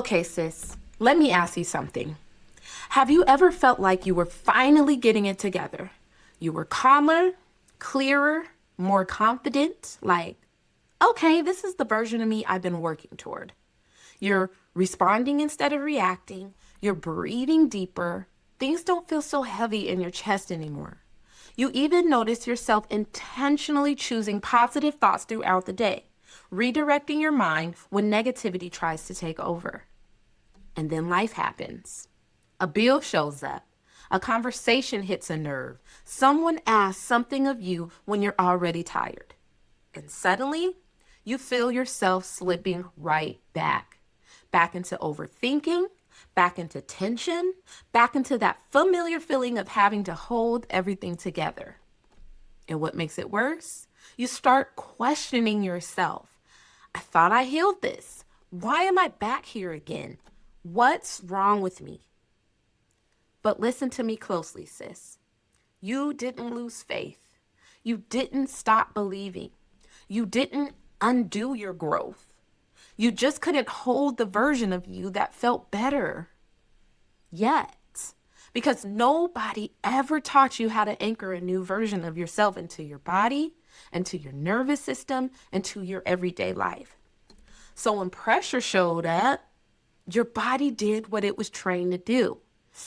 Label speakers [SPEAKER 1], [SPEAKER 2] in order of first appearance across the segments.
[SPEAKER 1] Okay, sis, let me ask you something. Have you ever felt like you were finally getting it together? You were calmer, clearer, more confident, like, okay, this is the version of me I've been working toward. You're responding instead of reacting. You're breathing deeper. Things don't feel so heavy in your chest anymore. You even notice yourself intentionally choosing positive thoughts throughout the day, redirecting your mind when negativity tries to take over. And then life happens. A bill shows up. A conversation hits a nerve. Someone asks something of you when you're already tired. And suddenly, you feel yourself slipping right back. Back into overthinking, back into tension, back into that familiar feeling of having to hold everything together. And what makes it worse? You start questioning yourself. I thought I healed this. Why am I back here again? What's wrong with me? But listen to me closely, sis. You didn't lose faith. You didn't stop believing. You didn't undo your growth. You just couldn't hold the version of you that felt better yet. Because nobody ever taught you how to anchor a new version of yourself into your body, into your nervous system, into your everyday life. So when pressure showed up, your body did what it was trained to do.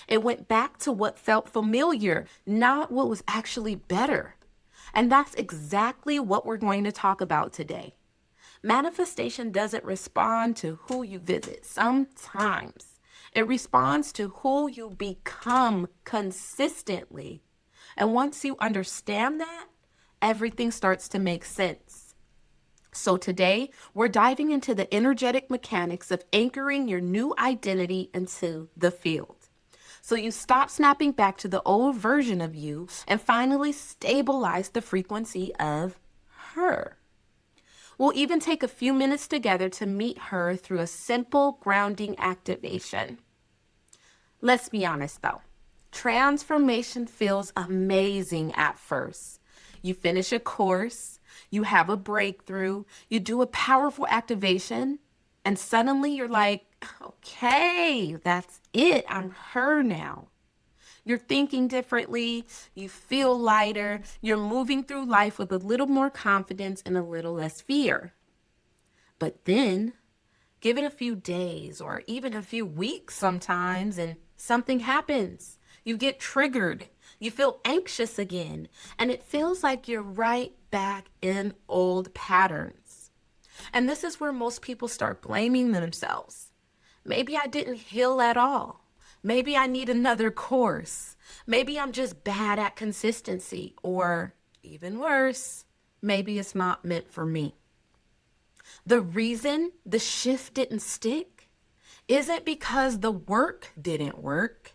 [SPEAKER 1] It went back to what felt familiar, not what was actually better. And that's exactly what we're going to talk about today. Manifestation doesn't respond to who you visit. Sometimes it responds to who you become consistently. And once you understand that, everything starts to make sense. So today, we're diving into the energetic mechanics of anchoring your new identity into the field. So you stop snapping back to the old version of you and finally stabilize the frequency of her. We'll even take a few minutes together to meet her through a simple grounding activation. Let's be honest though, transformation feels amazing at first. You finish a course, you have a breakthrough, you do a powerful activation, and suddenly you're like, okay, that's it. I'm her now. You're thinking differently, you feel lighter, you're moving through life with a little more confidence and a little less fear. But then, give it a few days or even a few weeks sometimes, and something happens. You get triggered, you feel anxious again, and it feels like you're right back in old patterns. And this is where most people start blaming themselves. Maybe I didn't heal at all. Maybe I need another course. Maybe I'm just bad at consistency. Or even worse, maybe it's not meant for me. The reason the shift didn't stick isn't because the work didn't work.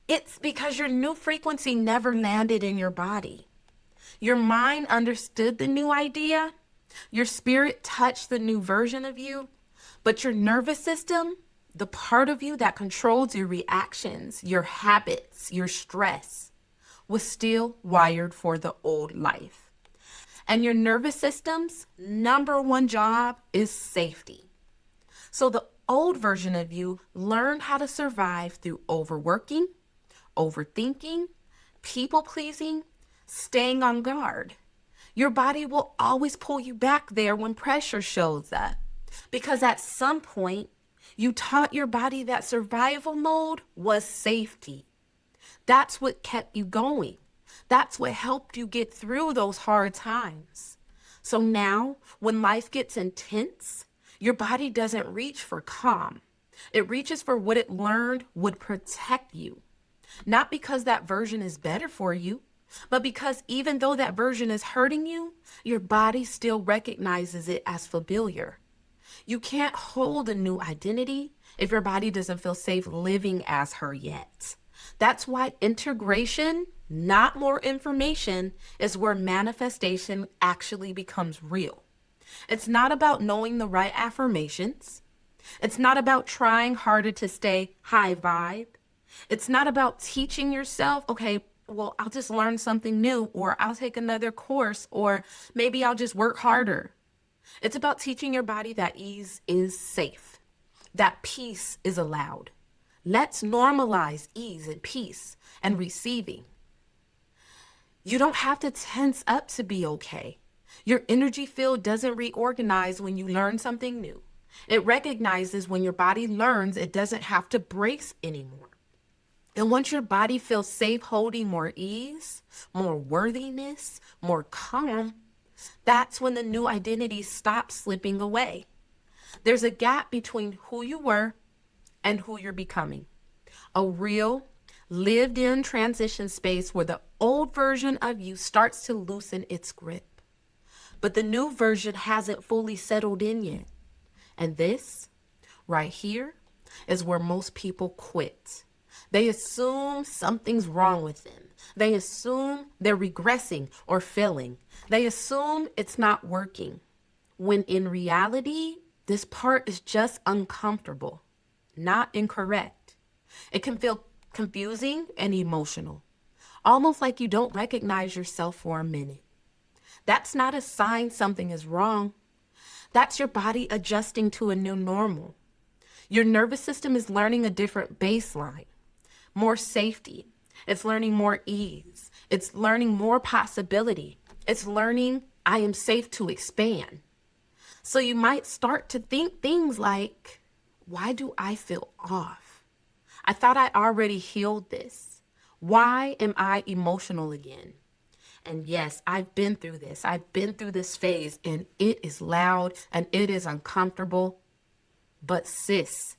[SPEAKER 1] It's because your new frequency never landed in your body. Your mind understood the new idea. Your spirit touched the new version of you. But your nervous system, the part of you that controls your reactions, your habits, your stress, was still wired for the old life. And your nervous system's number one job is safety. So the old version of you learned how to survive through overworking, overthinking, people pleasing, staying on guard. Your body will always pull you back there when pressure shows up. Because at some point, you taught your body that survival mode was safety. That's what kept you going. That's what helped you get through those hard times. So now, when life gets intense, your body doesn't reach for calm. It reaches for what it learned would protect you. Not because that version is better for you, but because even though that version is hurting you, your body still recognizes it as familiar. You can't hold a new identity if your body doesn't feel safe living as her yet. That's why integration, not more information, is where manifestation actually becomes real. It's not about knowing the right affirmations. It's not about trying harder to stay high vibe. It's not about teaching yourself, okay, well, I'll just learn something new, or I'll take another course, or maybe I'll just work harder. It's about teaching your body that ease is safe. that peace is allowed. Let's normalize ease and peace and receiving. You don't have to tense up to be okay. Your energy field doesn't reorganize when you learn something new. It recognizes when your body learns it doesn't have to brace anymore. And once your body feels safe holding more ease, more worthiness, more calm, that's when the new identity stops slipping away. There's a gap between who you were and who you're becoming. A real, lived-in transition space where the old version of you starts to loosen its grip. But the new version hasn't fully settled in yet. And this, right here, is where most people quit. They assume something's wrong with them. They assume they're regressing or failing. They assume it's not working. When in reality, this part is just uncomfortable, not incorrect. It can feel confusing and emotional, almost like you don't recognize yourself for a minute. That's not a sign something is wrong. That's your body adjusting to a new normal. Your nervous system is learning a different baseline, more safety. It's learning more ease. It's learning more possibility. It's learning I am safe to expand. So you might start to think things like, why do I feel off? I thought I already healed this. Why am I emotional again? And yes, I've been through this. I've been through this phase and it is loud and it is uncomfortable. But sis,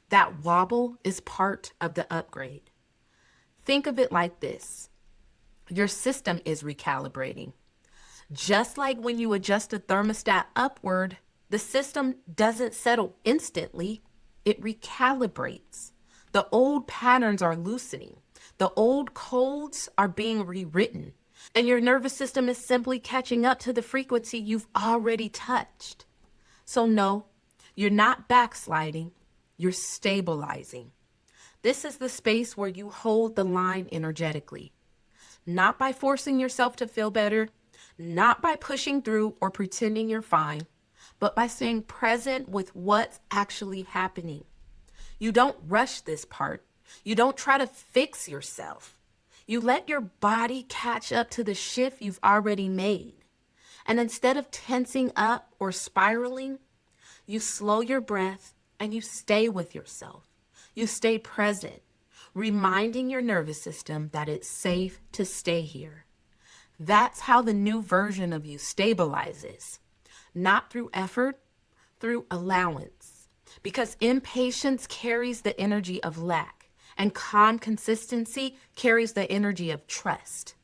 [SPEAKER 1] that wobble is part of the upgrade. Think of it like this. Your system is recalibrating. Just like when you adjust a thermostat upward, the system doesn't settle instantly. It recalibrates. The old patterns are loosening. The old codes are being rewritten. And your nervous system is simply catching up to the frequency you've already touched. So no, you're not backsliding, you're stabilizing. This is the space where you hold the line energetically. Not by forcing yourself to feel better, not by pushing through or pretending you're fine, but by staying present with what's actually happening. You don't rush this part. You don't try to fix yourself. You let your body catch up to the shift you've already made. And instead of tensing up or spiraling, you slow your breath and you stay with yourself. You stay present, reminding your nervous system that it's safe to stay here. That's how the new version of you stabilizes, not through effort, through allowance. Because impatience carries the energy of lack, and calm consistency carries the energy of trust.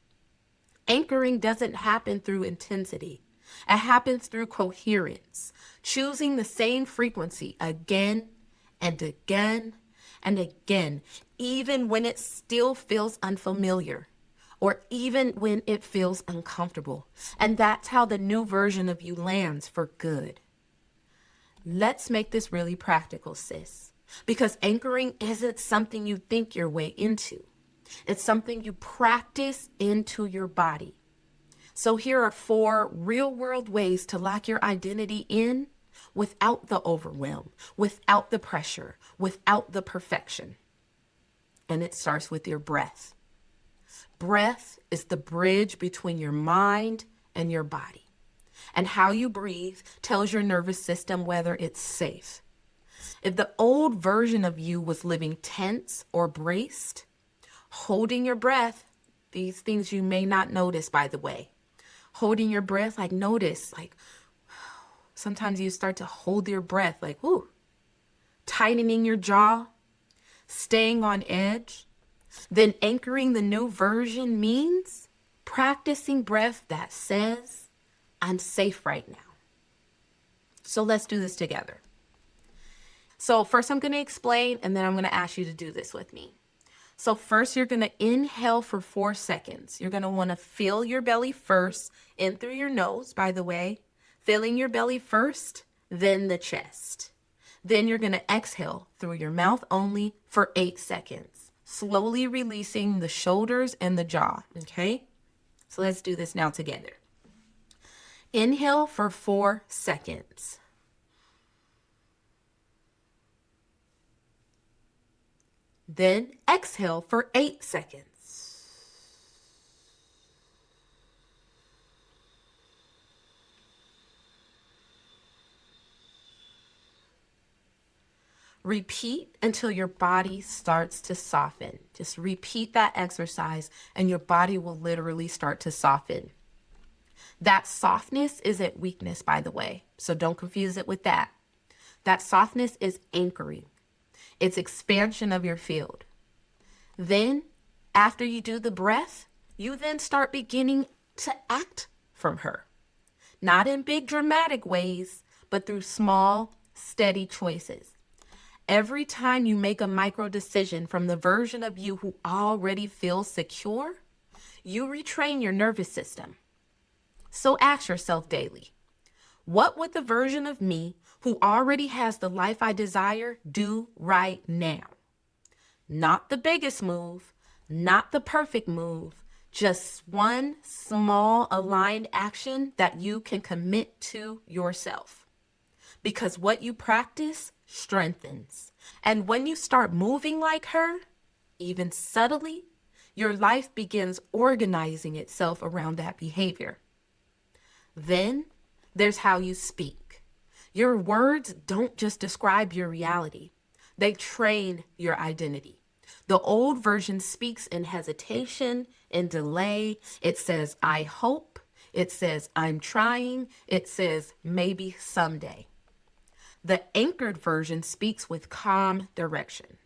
[SPEAKER 1] Anchoring doesn't happen through intensity. It happens through coherence, choosing the same frequency again and again and again, even when it still feels unfamiliar or even when it feels uncomfortable. And that's how the new version of you lands for good. Let's make this really practical, sis, because anchoring isn't something you think your way into. It's something you practice into your body. So here are 4 real-world ways to lock your identity in without the overwhelm, without the pressure, without the perfection. And it starts with your breath. Breath is the bridge between your mind and your body. And how you breathe tells your nervous system whether it's safe. If the old version of you was living tense or braced, holding your breath, these things you may not notice, by the way. Holding your breath, notice, sometimes you start to hold your breath, whoo. Tightening your jaw, staying on edge. Then anchoring the new version means practicing breath that says, I'm safe right now. So let's do this together. So first I'm going to explain, and then I'm going to ask you to do this with me. So first you're going to inhale for 4 seconds. You're going to want to fill your belly first, in through your nose, by the way. Filling your belly first, then the chest. Then you're going to exhale through your mouth only for 8 seconds, slowly releasing the shoulders and the jaw, okay? So let's do this now together. Inhale for 4 seconds. Then exhale for 8 seconds. Repeat until your body starts to soften. Just repeat that exercise and your body will literally start to soften. That softness isn't weakness, by the way, so don't confuse it with that. That softness is anchoring. It's expansion of your field. Then, after you do the breath, you then start beginning to act from her. Not in big dramatic ways, but through small, steady choices. Every time you make a micro decision from the version of you who already feels secure, you retrain your nervous system. So ask yourself daily, what would the version of me who already has the life I desire do right now? Not the biggest move, not the perfect move, just one small aligned action that you can commit to yourself. Because what you practice strengthens. And when you start moving like her, even subtly, your life begins organizing itself around that behavior. Then there's how you speak. Your words don't just describe your reality. They train your identity. The old version speaks in hesitation, in delay. It says, I hope. It says, I'm trying. It says, maybe someday. The anchored version speaks with calm direction.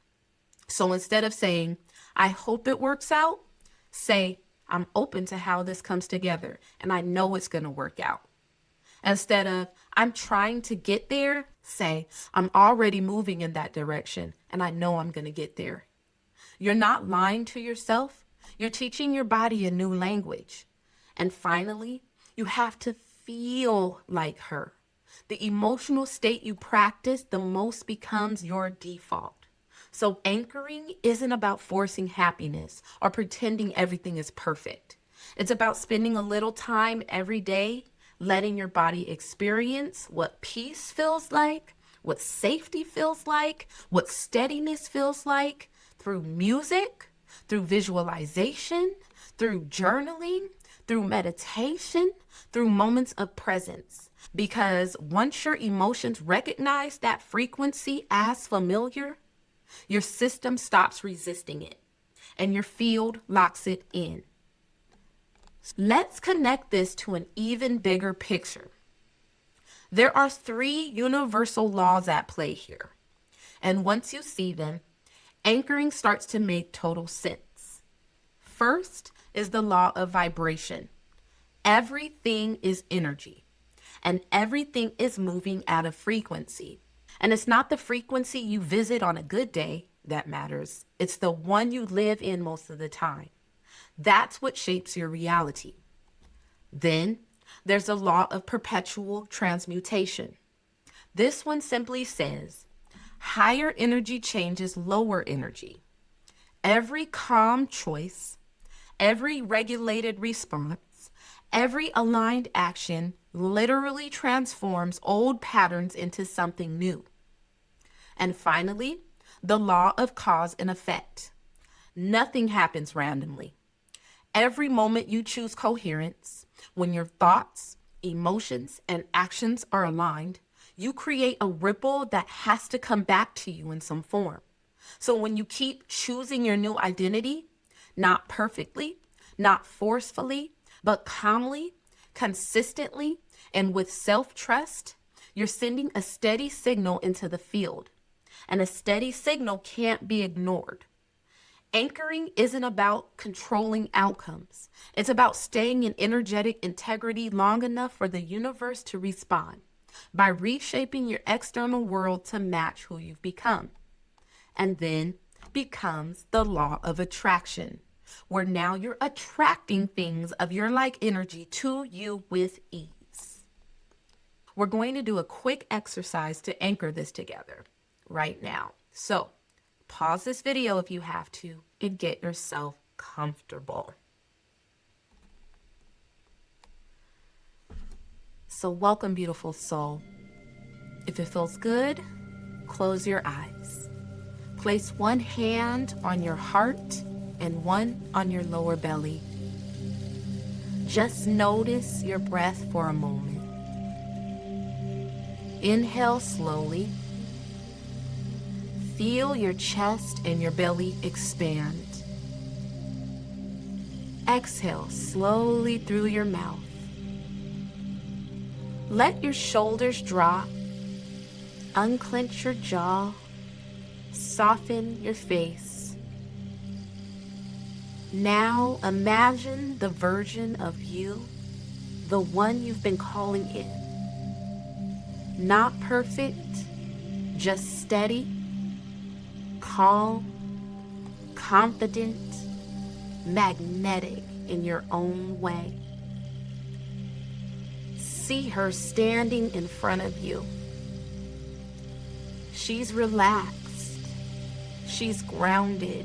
[SPEAKER 1] So instead of saying, I hope it works out, say, I'm open to how this comes together and I know it's going to work out. Instead of, I'm trying to get there, say, I'm already moving in that direction and I know I'm going to get there. You're not lying to yourself. You're teaching your body a new language. And finally, you have to feel like her. The emotional state you practice the most becomes your default. So anchoring isn't about forcing happiness or pretending everything is perfect. It's about spending a little time every day, letting your body experience what peace feels like, what safety feels like, what steadiness feels like through music, through visualization, through journaling, through meditation, through moments of presence. Because once your emotions recognize that frequency as familiar, your system stops resisting it and your field locks it in. Let's connect this to an even bigger picture. There are 3 universal laws at play here. And once you see them, anchoring starts to make total sense. First is the law of vibration. Everything is energy. And everything is moving at a frequency. And it's not the frequency you visit on a good day that matters. It's the one you live in most of the time. That's what shapes your reality. Then there's a law of perpetual transmutation. This one simply says, higher energy changes lower energy. Every calm choice, every regulated response, every aligned action literally transforms old patterns into something new. And finally, the law of cause and effect. Nothing happens randomly. Every moment you choose coherence, when your thoughts, emotions, and actions are aligned, you create a ripple that has to come back to you in some form. So when you keep choosing your new identity, not perfectly, not forcefully, but calmly, consistently, and with self-trust, you're sending a steady signal into the field. And a steady signal can't be ignored. Anchoring isn't about controlling outcomes. It's about staying in energetic integrity long enough for the universe to respond by reshaping your external world to match who you've become. And then becomes the law of attraction, where now you're attracting things of your like energy to you with ease. We're going to do a quick exercise to anchor this together right now. So pause this video if you have to and get yourself comfortable. So welcome, beautiful soul. If it feels good, close your eyes. Place one hand on your heart and one on your lower belly. Just notice your breath for a moment. Inhale slowly. Feel your chest and your belly expand. Exhale slowly through your mouth. Let your shoulders drop. Unclench your jaw. Soften your face. Now imagine the version of you, the one you've been calling in. Not perfect, just steady, calm, confident, magnetic in your own way. See her standing in front of you. She's relaxed. She's grounded.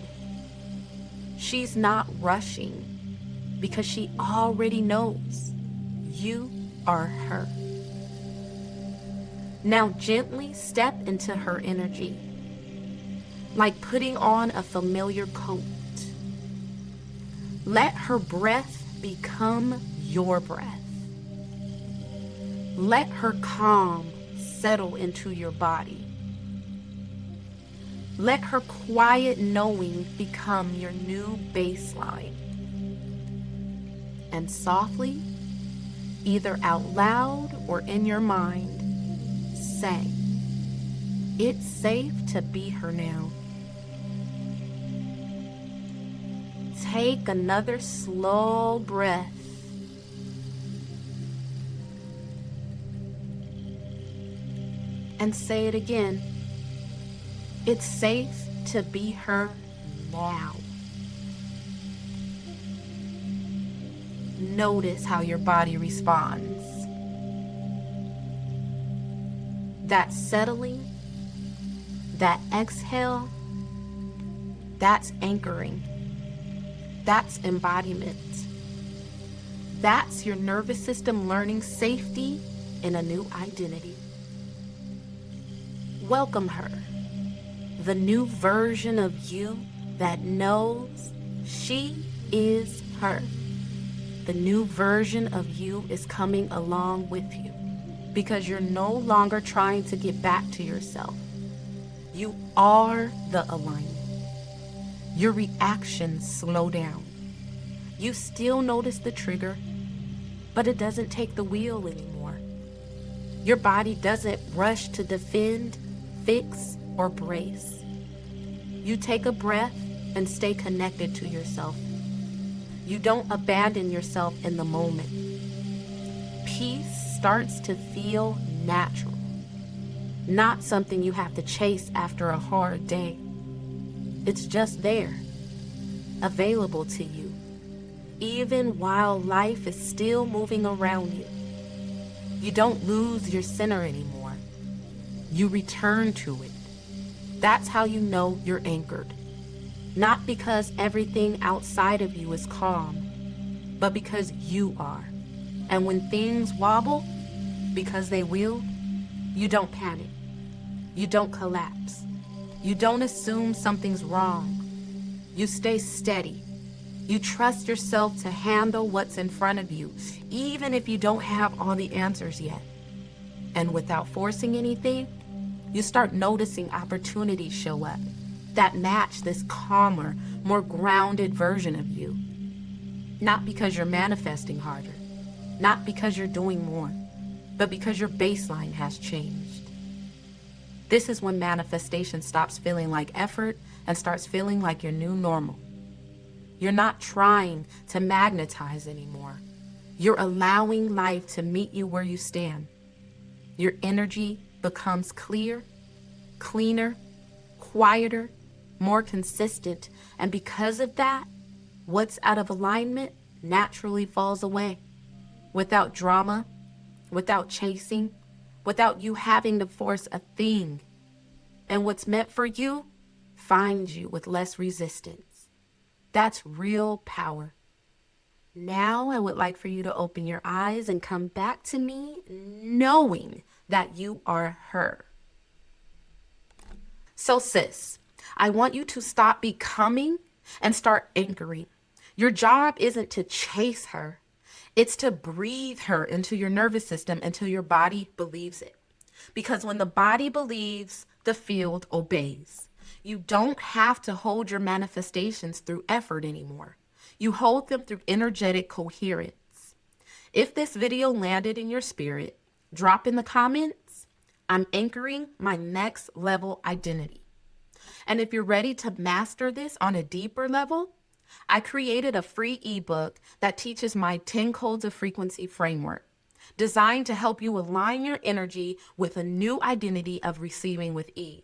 [SPEAKER 1] She's not rushing because she already knows you are her. Now gently step into her energy, like putting on a familiar coat. Let her breath become your breath. Let her calm settle into your body. Let her quiet knowing become your new baseline. And softly, either out loud or in your mind, say, it's safe to be her now. Take another slow breath. And say it again. It's safe to be her now. Notice how your body responds. That settling, that exhale, that's anchoring. That's embodiment. That's your nervous system learning safety in a new identity. Welcome her. The new version of you that knows she is her. The new version of you is coming along with you because you're no longer trying to get back to yourself. You are the alignment. Your reactions slow down. You still notice the trigger, but it doesn't take the wheel anymore. Your body doesn't rush to defend, fix, or brace. You take a breath and stay connected to yourself. You don't abandon yourself in the moment. Peace starts to feel natural, not something you have to chase after a hard day. It's just there, available to you, even while life is still moving around you. You don't lose your center anymore. You return to it. That's how you know you're anchored. Not because everything outside of you is calm, but because you are. And when things wobble, because they will, you don't panic. You don't collapse. You don't assume something's wrong. You stay steady. You trust yourself to handle what's in front of you, even if you don't have all the answers yet. And without forcing anything, you start noticing opportunities show up that match this calmer, more grounded version of you. Not because you're manifesting harder, not because you're doing more, but because your baseline has changed. This is when manifestation stops feeling like effort and starts feeling like your new normal. You're not trying to magnetize anymore. You're allowing life to meet you where you stand. Your energy becomes clear, cleaner, quieter, more consistent, and because of that, what's out of alignment naturally falls away. Without drama, without chasing, without you having to force a thing. And what's meant for you finds you with less resistance. That's real power. Now I would like for you to open your eyes and come back to me knowing that you are her. So sis, I want you to stop becoming and start anchoring. Your job isn't to chase her, it's to breathe her into your nervous system until your body believes it. Because when the body believes, the field obeys. You don't have to hold your manifestations through effort anymore. You hold them through energetic coherence. If this video landed in your spirit, drop in the comments, I'm anchoring my next level identity. And if you're ready to master this on a deeper level, I created a free ebook that teaches my 10 codes of frequency framework, designed to help you align your energy with a new identity of receiving with ease.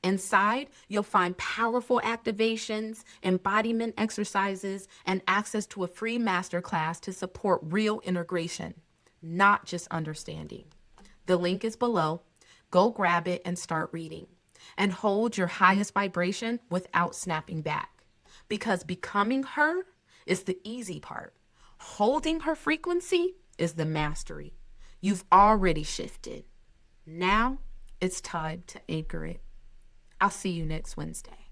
[SPEAKER 1] Inside, you'll find powerful activations, embodiment exercises, and access to a free masterclass to support real integration, not just understanding. The link is below. Go grab it and start reading. And hold your highest vibration without snapping back. Because becoming her is the easy part. Holding her frequency is the mastery. You've already shifted. Now it's time to anchor it. I'll see you next Wednesday.